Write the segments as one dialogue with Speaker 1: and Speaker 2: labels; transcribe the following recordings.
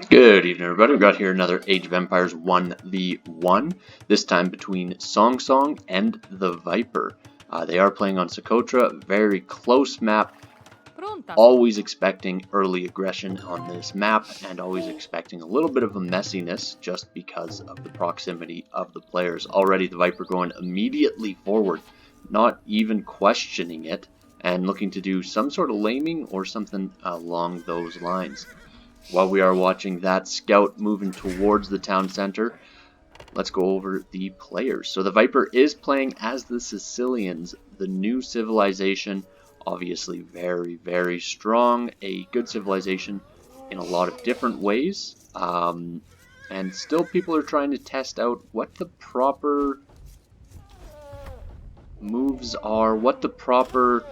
Speaker 1: Good evening, everybody. We've got here another Age of Empires 1v1, this time between Songsong and TheViper. They are playing on Socotra, very close map, always expecting early aggression on this map, and always expecting a little bit of a messiness just because of the proximity of the players. Already TheViper going immediately forward, not even questioning it, and looking to do some sort of laming or something along those lines. While we are watching that scout moving towards the town center, let's go over the players. So the Viper is playing as the Sicilians, the new civilization, obviously very, very strong, a good civilization in a lot of different ways, and still people are trying to test out what the proper moves are, what the proper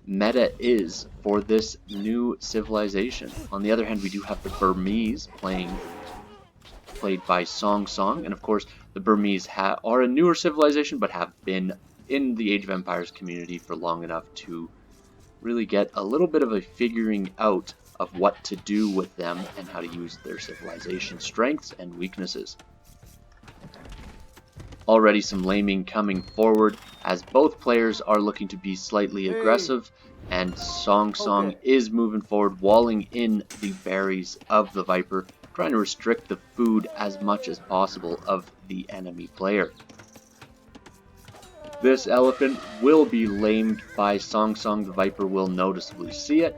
Speaker 1: meta is for this new civilization. On the other hand, we do have the Burmese played by Songsong, and of course the Burmese are a newer civilization but have been in the Age of Empires community for long enough to really get a little bit of a figuring out of what to do with them and how to use their civilization strengths and weaknesses. Already some laming coming forward as both players are looking to be slightly aggressive, and Songsong is moving forward, walling in the berries of the Viper, trying to restrict the food as much as possible of the enemy player. This elephant will be lamed by Songsong. The Viper will noticeably see it.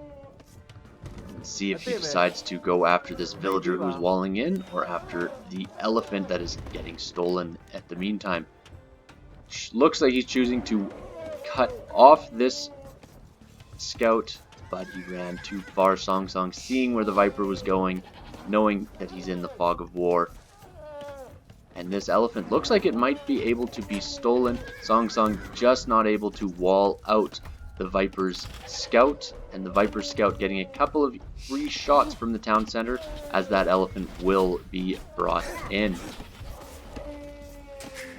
Speaker 1: See if he decides to go after this villager who's walling in or after the elephant that is getting stolen at the meantime. Looks like he's choosing to cut off this scout, but he ran too far. Songsong seeing where the Viper was going, knowing that he's in the fog of war. And this elephant looks like it might be able to be stolen. Songsong just not able to wall out the Viper's scout, and the Viper's scout getting a couple of free shots from the town center as that elephant will be brought in.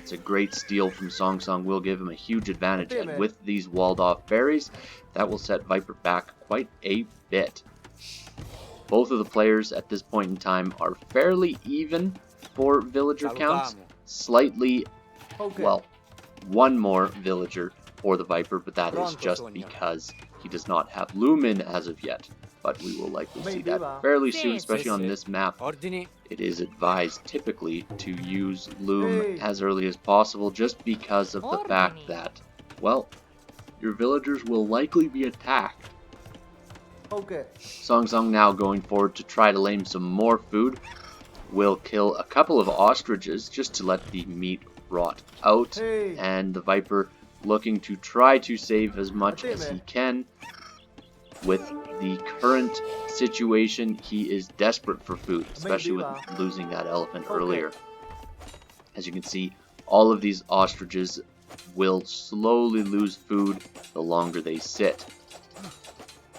Speaker 1: It's a great steal from Songsong, will give him a huge advantage, and with these walled off berries, that will set Viper back quite a bit. Both of the players at this point in time are fairly even for villager counts, slightly, well, one more villager for the Viper, but that is just because he does not have loom in as of yet. But we will likely see that fairly soon, especially on this map. It is advised typically to use loom as early as possible, just because of the fact that, well, your villagers will likely be attacked. Songsong now going forward to try to lame some more food. Will kill a couple of ostriches just to let the meat rot out, and the Viper looking to try to save as much as he can. With the current situation, he is desperate for food, especially with losing that elephant earlier. As you can see, all of these ostriches will slowly lose food the longer they sit.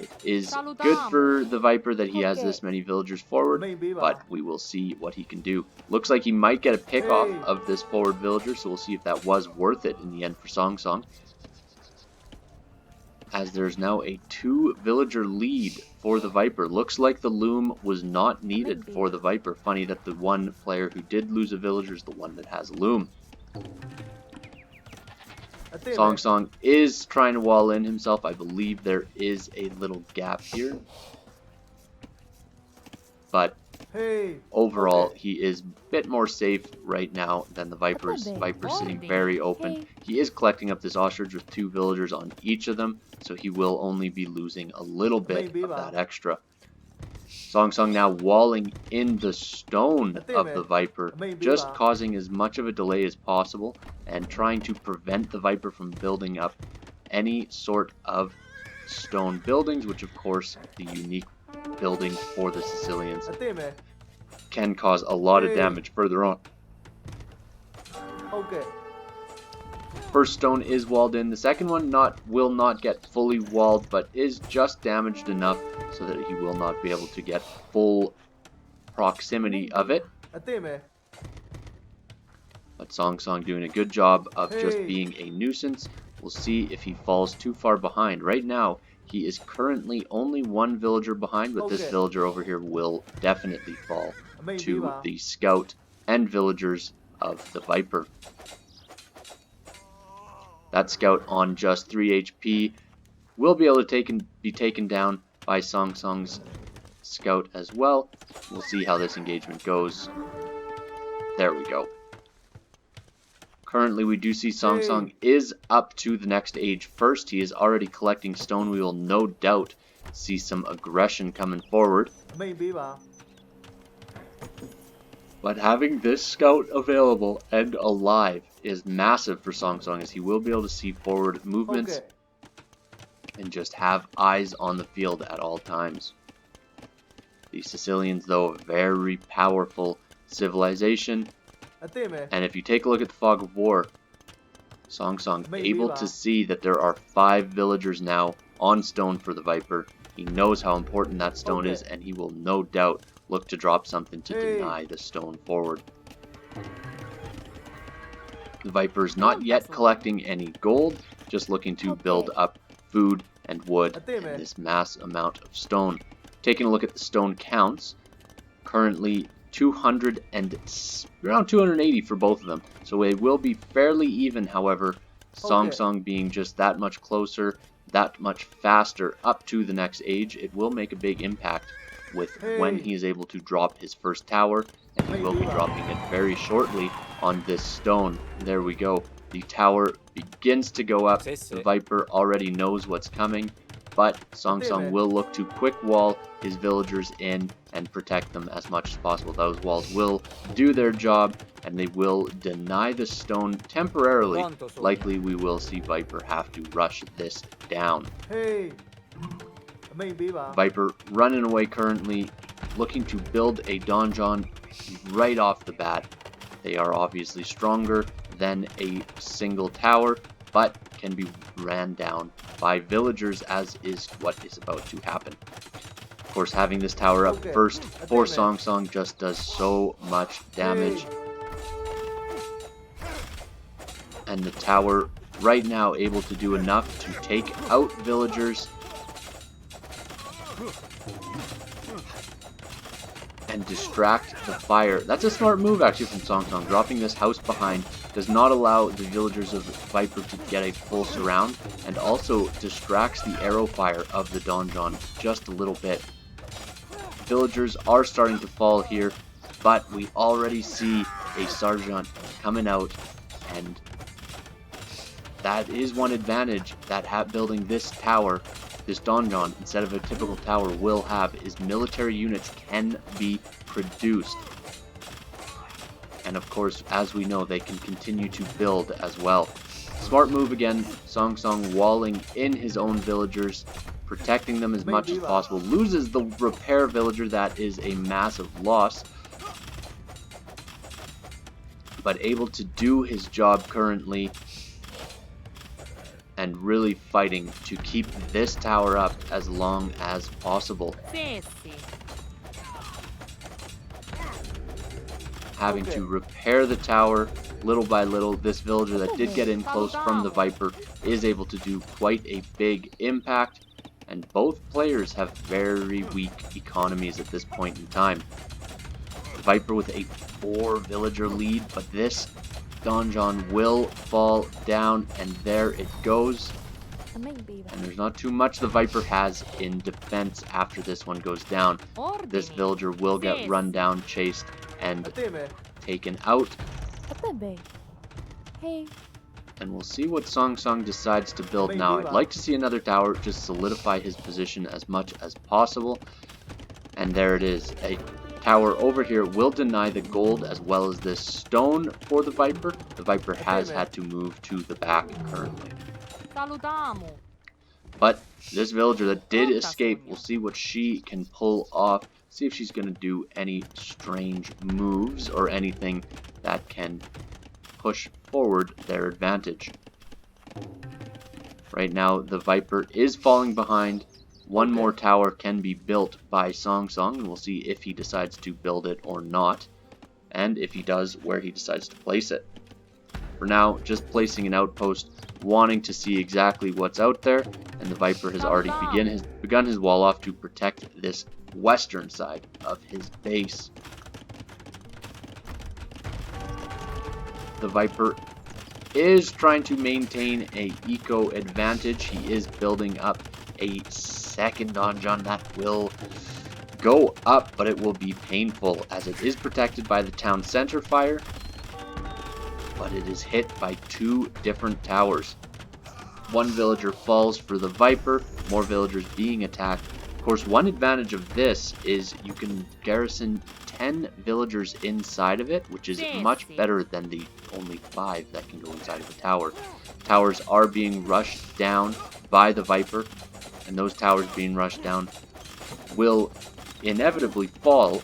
Speaker 1: It is good for the Viper that he has this many villagers forward, but we will see what he can do. Looks like he might get a pick off of this forward villager, so we'll see if that was worth it in the end for Songsong. As there's now a 2 villager lead for the Viper. Looks like the loom was not needed for the Viper. Funny that the one player who did lose a villager is the one that has a loom. Songsong is trying to wall in himself. I believe there is a little gap here. But overall, he is a bit more safe right now than the Viper. Viper sitting very open. He is collecting up this ostrich with 2 villagers on each of them, so he will only be losing a little bit of that extra. Songsong now walling in the stone of the Viper, just causing as much of a delay as possible and trying to prevent the Viper from building up any sort of stone buildings, which of course the unique buildings for the Sicilians can cause a lot of damage further on. First stone is walled in. The second one will not get fully walled, but is just damaged enough so that he will not be able to get full proximity of it. But Songsong doing a good job of just being a nuisance. We'll see if he falls too far behind. Right now, He is currently only one villager behind, but this villager over here will definitely fall to the scout and villagers of the Viper. That scout on just 3 HP will be able to be taken down by Songsong's scout as well. We'll see how this engagement goes. There we go. Currently, we do see Songsong is up to the next age first. He is already collecting stone. We will no doubt see some aggression coming forward. But having this scout available and alive is massive for Songsong, as he will be able to see forward movements and just have eyes on the field at all times. The Sicilians, though, a very powerful civilization. And if you take a look at the Fog of War, Songsong able to see that there are 5 villagers now on stone for the Viper. He knows how important that stone is, and he will no doubt look to drop something to deny the stone forward. The Viper is not yet collecting any gold, just looking to build up food and wood and this mass amount of stone. Taking a look at the stone counts, currently around 280 for both of them. So it will be fairly even, however, Songsong being just that much closer, that much faster up to the next age. It will make a big impact with when he is able to drop his first tower, and he will be dropping it very shortly on this stone. There we go. The tower begins to go up. The Viper already knows what's coming, but Songsong will look to quick wall his villagers in and protect them as much as possible. Those walls will do their job, and they will deny the stone temporarily. Likely we will see Viper have to rush this down. Viper running away currently, looking to build a donjon right off the bat. They are obviously stronger than a single tower, but can be ran down by villagers, as is what is about to happen. Of course, having this tower up first for Songsong just does so much damage. And the tower right now able to do enough to take out villagers and distract the fire. That's a smart move actually from Songsong. Dropping this house behind does not allow the villagers of Viper to get a full surround, and also distracts the arrow fire of the donjon just a little bit. Villagers are starting to fall here, but we already see a sergeant coming out, and that is one advantage that building this tower, this donjon, instead of a typical tower will have, is military units can be produced. And of course, as we know, they can continue to build as well. Smart move again, Songsong walling in his own villagers, protecting them as much as possible. Loses the repair villager, that is a massive loss. But able to do his job currently, and really fighting to keep this tower up as long as possible. Having to repair the tower little by little. This villager that did get in close from the Viper is able to do quite a big impact, and both players have very weak economies at this point in time. The Viper with a 4 villager lead, but this donjon will fall down, and there it goes. And there's not too much the Viper has in defense after this one goes down. This villager will get run down, chased, and taken out. And we'll see what Songsong decides to build now. I'd like to see another tower, just solidify his position as much as possible. And there it is. A tower over here will deny the gold as well as this stone for the Viper. The Viper has had to move to the back currently. But this villager that did escape, we'll see what she can pull off. See if she's going to do any strange moves or anything that can push forward their advantage. Right now, the Viper is falling behind. One more tower can be built by Songsong, and we'll see if he decides to build it or not, and if he does, where he decides to place it. For now, just placing an outpost, wanting to see exactly what's out there, and the Viper has already begun his wall off to protect this western side of his base. The Viper is trying to maintain a eco advantage. He is building up a second donjon that will go up, but it will be painful as it is protected by the town center fire, but it is hit by 2 different towers. 1 villager falls for the Viper, more villagers being attacked. Of course, one advantage of this is you can garrison 10 villagers inside of it, which is much better than the only 5 that can go inside of a tower. Towers are being rushed down by the Viper, and those towers being rushed down will inevitably fall,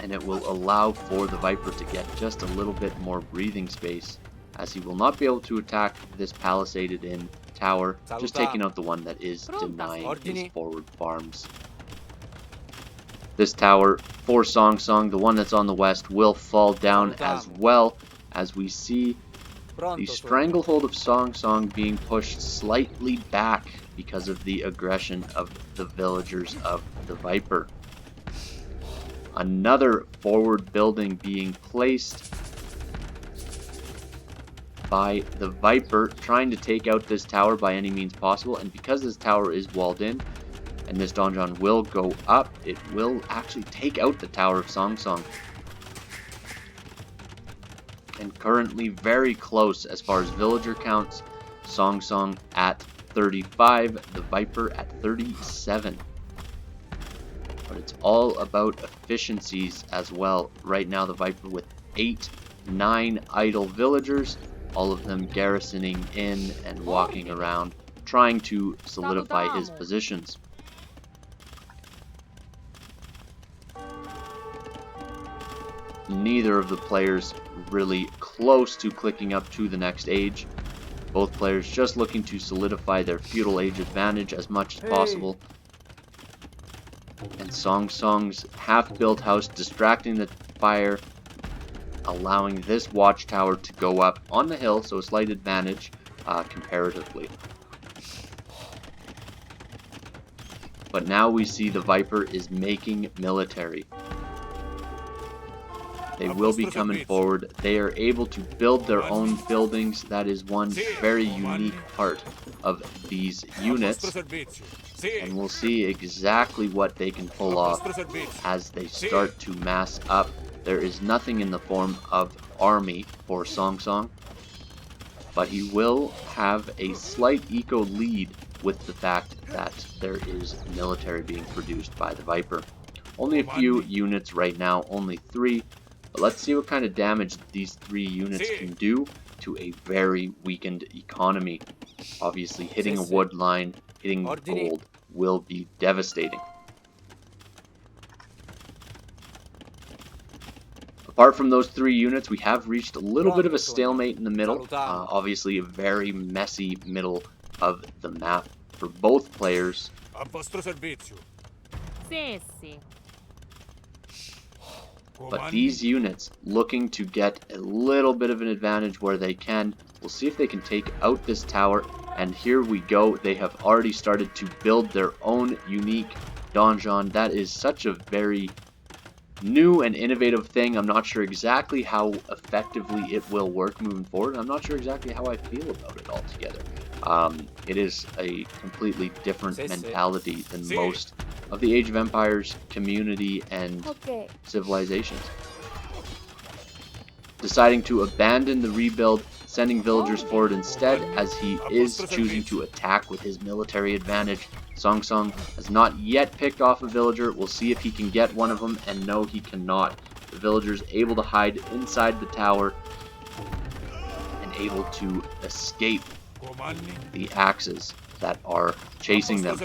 Speaker 1: and it will allow for the Viper to get just a little bit more breathing space, as he will not be able to attack this palisaded in tower, just taking out the one that is denying his forward farms. This tower for Songsong, the one that's on the west, will fall down as well, as we see the stranglehold of Songsong being pushed slightly back because of the aggression of the villagers of the Viper. Another forward building being placed by the Viper, trying to take out this tower by any means possible, and because this tower is walled in and this donjon will go up, it will actually take out the tower of Songsong. And currently very close as far as villager counts, Songsong at 35, the Viper at 37. But it's all about efficiencies as well. Right now the Viper with 9 idle villagers, all of them garrisoning in and walking around, trying to solidify his positions. Neither of the players really close to clicking up to the next age. Both players just looking to solidify their feudal age advantage as much as possible. And Songsong's half-built house distracting the fire, allowing this watchtower to go up on the hill, so a slight advantage comparatively. But now we see the Viper is making military. They will be coming forward. They are able to build their own buildings. That is one very unique part of these units. And we'll see exactly what they can pull off as they start to mass up. There is nothing in the form of army for Songsong, but he will have a slight eco lead with the fact that there is military being produced by the Viper. Only a few units right now, only 3. But let's see what kind of damage these 3 units can do to a very weakened economy. Obviously, hitting a wood line, hitting gold will be devastating. Apart from those 3 units, we have reached a little bit of a stalemate in the middle. Obviously, a very messy middle of the map for both players. But these units looking to get a little bit of an advantage where they can. We'll see if they can take out this tower. And here we go. They have already started to build their own unique donjon. That is such a very new and innovative thing. I'm not sure exactly how effectively it will work moving forward. I'm not sure exactly how I feel about it altogether. It is a completely different mentality than most of the Age of Empires community and civilizations. Deciding to abandon the rebuild, sending villagers forward instead, as he is choosing to attack with his military advantage. Songsong has not yet picked off a villager. We'll see if he can get one of them, and no, he cannot. The villager's able to hide inside the tower and able to escape the axes that are chasing them.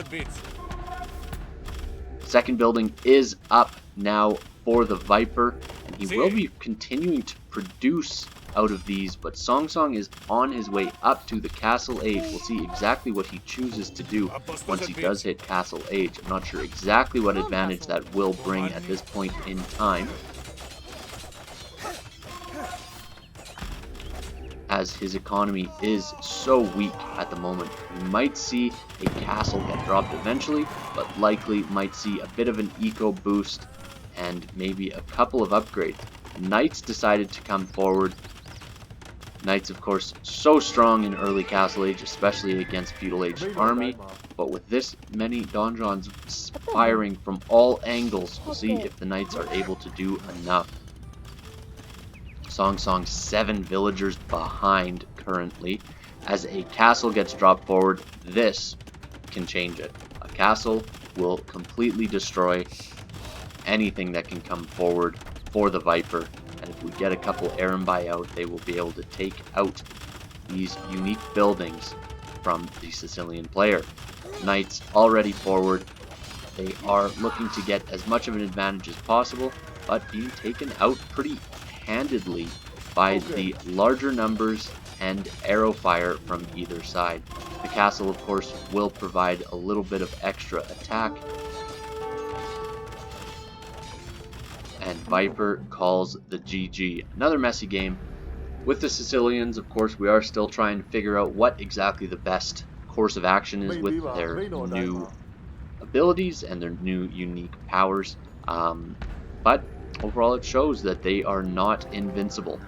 Speaker 1: Second building is up now for the Viper, and he will be continuing to produce out of these, but Songsong is on his way up to the Castle Age. We'll see exactly what he chooses to do once he does hit Castle Age. I'm not sure exactly what advantage that will bring at this point in time. as his economy is so weak at the moment. We might see a castle get dropped eventually, but likely might see a bit of an eco boost and maybe a couple of upgrades. Knights decided to come forward. Knights, of course, so strong in early Castle Age, especially against Feudal Age army. But with this many donjons firing from all angles, we'll see if the Knights are able to do enough. Songsong 7 villagers behind currently. As a castle gets dropped forward, this can change it. A castle will completely destroy anything that can come forward for the Viper. And if we get a couple Erembi out, they will be able to take out these unique buildings from the Sicilian player. Knights already forward. They are looking to get as much of an advantage as possible, but being taken out pretty handedly by the larger numbers and arrow fire from either side. The castle, of course, will provide a little bit of extra attack. And Viper calls the GG. Another messy game. With the Sicilians, of course, we are still trying to figure out what exactly the best course of action is with their new abilities and their new unique powers. But overall, it shows that they are not invincible.